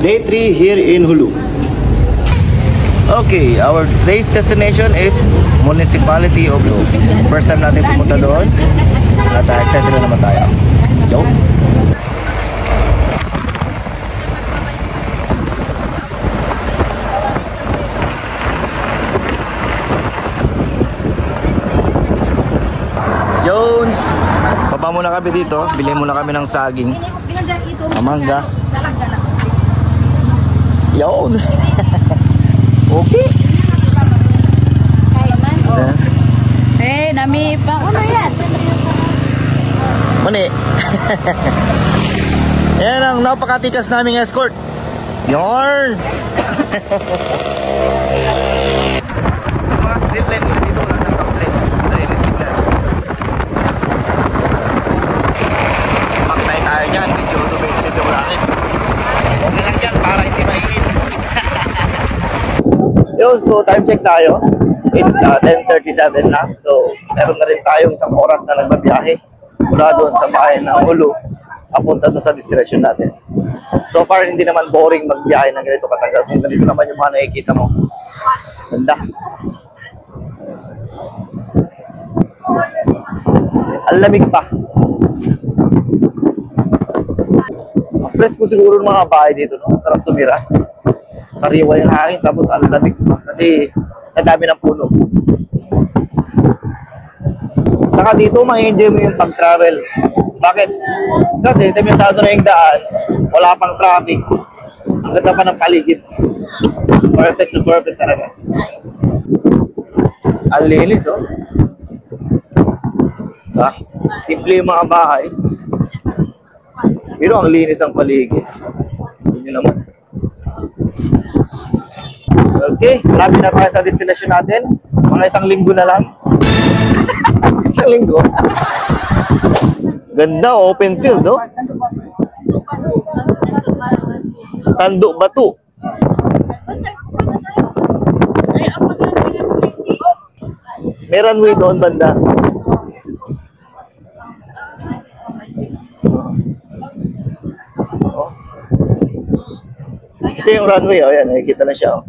Day 3 here in Hulu. Okay, our today's destination is Municipality of Hulu. First time natin pumunta doon. At excited na naman tayo. Yo! Yun! Baba muna kami dito. Bilhin muna kami ng saging. Mangga. Yun! Okay! Eh, nami pa ko na yan. Mani. Yan ang napakatikas naming escort. Yarn! Mga street light nila dito wala ng backlight. Narinistig na. Pagtay tayo dyan, medyo medyo langit. Okay lang dyan para hindi mainit. Yun, so time check tayo. It's 10:37 na. So, meron na rin tayong isang oras na nagbabiyahe mula doon sa bahay ng Hulu papunta doon sa destination natin. So far, hindi naman boring magbiyahe ng ganito katagal. Ganito naman yung mga nakikita mo. Ganda. Ang lamig pa. Ang presko siguro ng mga bahay dito, no? Sarap tumira. Sariwa yung hangin, tapos ang lamig pa. Kasi sa dami ng puno. Saka dito, ma-enjoy mo yung pag-travel. Bakit? Kasi sementado na yung daan, wala pang traffic. Ang ganda pa ng paligid. Perfect na perfect talaga. Ang linis, oh. Ah, simple yung mga bahay. Pero ang linis ng paligid. Yun yun naman. Okay, marami na tayo sa destination natin. Mga isang linggo na lang. Isang linggo. Ganda, open field, oh. Tanduk Batu. May runway doon banda. Oh. Ito yung runway, oh. Yan, nakikita na siya, oh.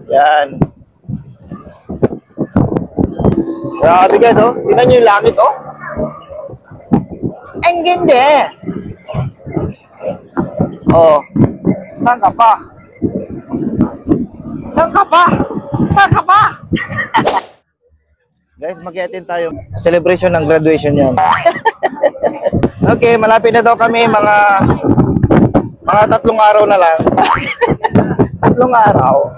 Yan. Grabe guys, oh. Tingnan nyo yung langit, oh. Ang ganda. Oh. Saan ka pa? Saan ka pa? Saan ka pa? Guys, mag-i-attend tayo. Celebration ng graduation yan. Okay, malapit na daw kami. Mga 3 araw na lang. 3 araw.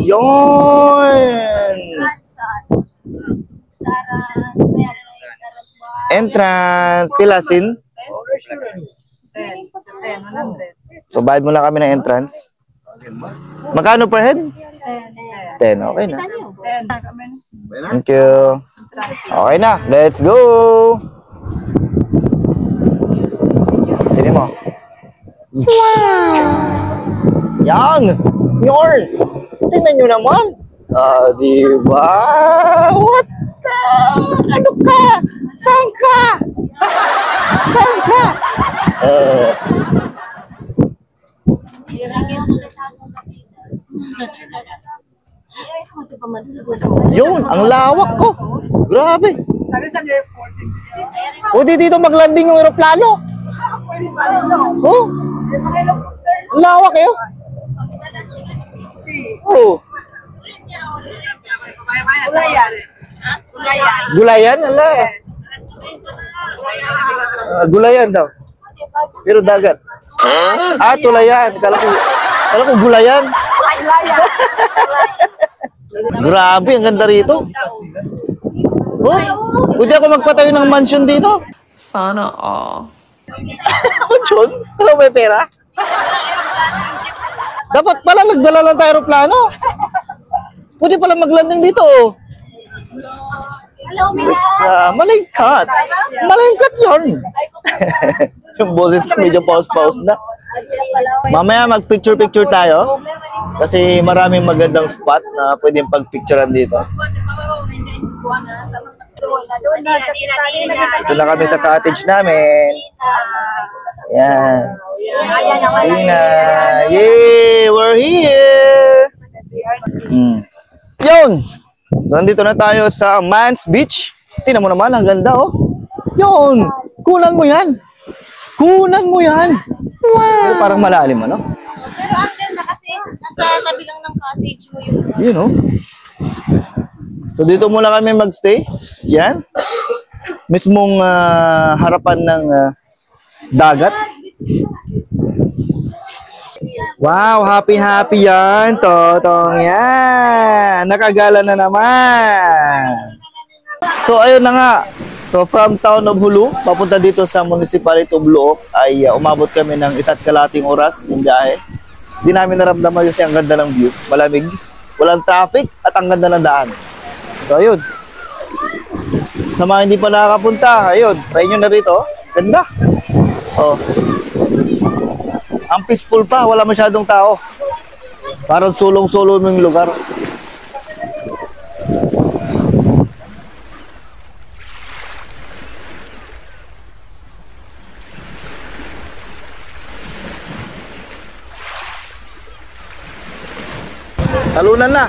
Yun! Entrance, pilasin. So, bayad muna kami ng entrance. Magkano per head? 10. Okay na. Thank you. Okay na. Let's go! Tignan mo. Wow! Yan! Yarn! Tingnan nyo naman. Diba? What the? Ano ka? Saan ka? Saan ka? Yun, ang lawak ko. Grabe. Pwede dito maglanding yung aeroplano. Oh. Lawak eh. Oh. Gulayan. Gulayan? Ala. Yes. Gulayan daw. Pero dagat. Ah, tulayan. Kala ko gulayan. Grabe, ang ganda rito. Oh, pwede ako magpatayo ng mansion dito. Sana all. Mansion? Alam mo may pera? Dapat pala nagdala lang tayo aeroplano. Pwede pala maglanding dito. Malingkat. Malingkat yun. Yung boses ko medyo pause-pause na. Mamaya mag-picture-picture tayo. Kasi maraming magandang spot na pwedeng pag-picturean dito. Ito na kami sa cottage namin. Yan. Ayun na. Yay! We're here! Yun! So, nandito na tayo sa Mans Beach. Tingnan mo naman, ang ganda, oh. Yun! Kunan mo yan! Kunan mo yan! Wow! Pero parang malalim, ano? Pero ang ganda kasi nasa tabi lang ng cottage mo yung... Yun, oh. So, dito muna kami magstay. Yan. Mismong harapan ng dagat. Wow, happy yan, Totong yan. Nakagala na naman. So ayun na nga. So from town of Hulu, papunta dito sa municipality of Luoc ay umabot kami ng 1.5 oras yung biyahe. Di namin naramdaman kasi ang ganda ng view, malamig, walang traffic at ang ganda ng daan. So ayun. Sa mga hindi pa nakakapunta, ayun, try nyo na rito. Ganda. Oh. Ang peaceful pa, wala masyadong tao. Parang sulong-sulo yung lugar. Talunan na.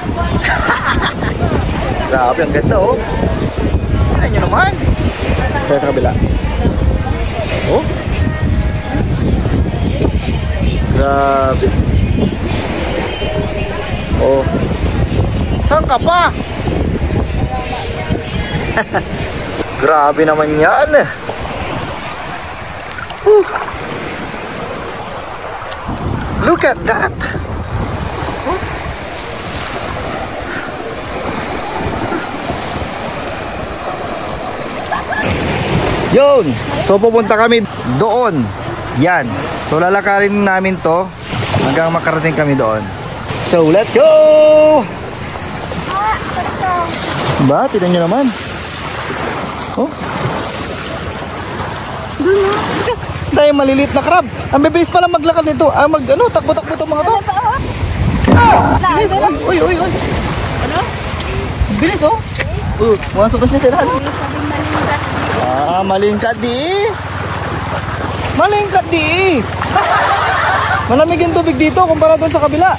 Grabe, ang ganda, oh. Tignan nyo naman. Tayo sa kabila. Oh. Grabe. Oh. Saan ka pa? Grabe naman yan. Look at that. Yun. So pupunta kami doon. Yan. So lalakarin namin to hanggang makarating kami doon. So let's go! Ba, tignan nyo naman. Oh. Dahil maliliit na crab. Ang bibilis pala maglakad nito. Takbo-takbo itong mga to. Bilis, uy. Ano? Bilis, oh. Masok na siya tirahan. Malingkat di. Malingkat di. Malamig yung tubig dito kumpara doon sa kabila.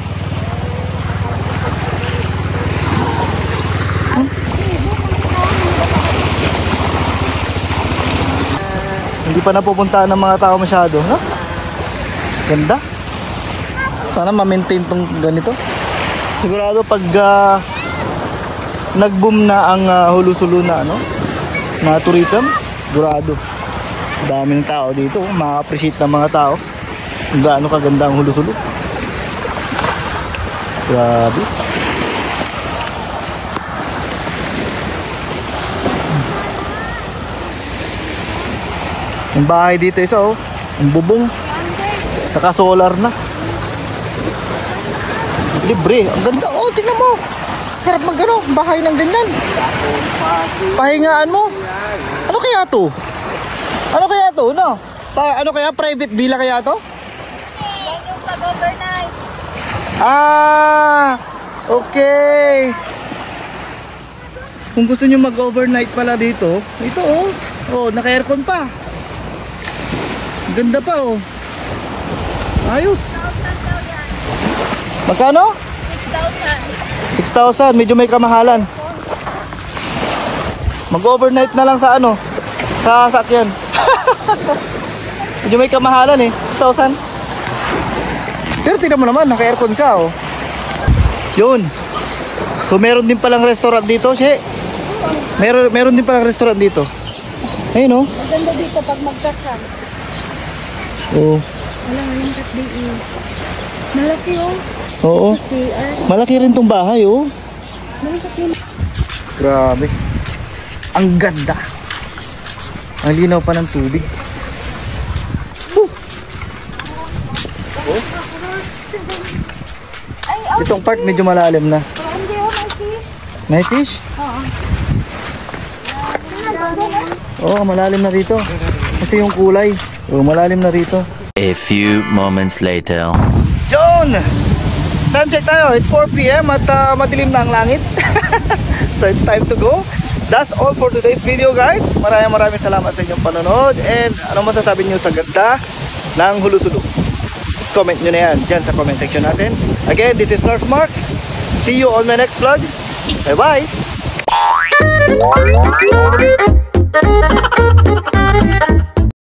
Hindi pa napupuntahan ng mga tao masyado, no? Ganda. Sana ma-maintain tong ganito. Sigurado pag nag-boom na ang Hulu-Sulu na na tourism, sigurado daming tao dito, ma-appreciate ng mga tao kung gaano kaganda ang Hulu-Sulu. Grabe. Yung bahay dito isa, oh, ang bubong, saka solar na. Libre, ang ganda. Oh, tingnan mo, sarap bahay ng ganyan. Pahingaan mo. Ano kaya to? No? Ano kaya? Private villa kaya to? Yan yung pag-overnight. Okay. Kung gusto nyo mag-overnight pala dito, ito, oh. Oh, naka-aircon pa. Ganda pa, oh. Ayos. Magkano? 6,000. Medyo may kamahalan. Mag-overnight na lang sa sa sakyan. Medyo may kamahalan eh, 6,000. Pero tingnan mo naman, naka-aircon ka, oh. Yun. So meron din palang restaurant dito, She. Meron din palang restaurant dito. Ayun, oh. Maganda dito pag magkasam. Oh. Walang katdi. Malaki, oh. Oo. Malaki rin tong bahay, oh. Grabe. Ang ganda. Ang linaw pa ng tubig. Oh. Itong part medyo malalim na. Hindi, oh, may fish. May fish? Oo. Oh, malalim na rito. Kasi yung kulay. Oh, malalim na rito. A few moments later. John! Time check tayo. It's 4 PM at madilim na ang langit. So it's time to go. That's all for today's video, guys. Maraming salamat sa inyong panonood. And ano masasabi niyo sa ganda ng Hulu-Sulu? Comment nyo na yan dyan sa comment section natin. Again, this is North Mark. See you on my next vlog. Bye-bye!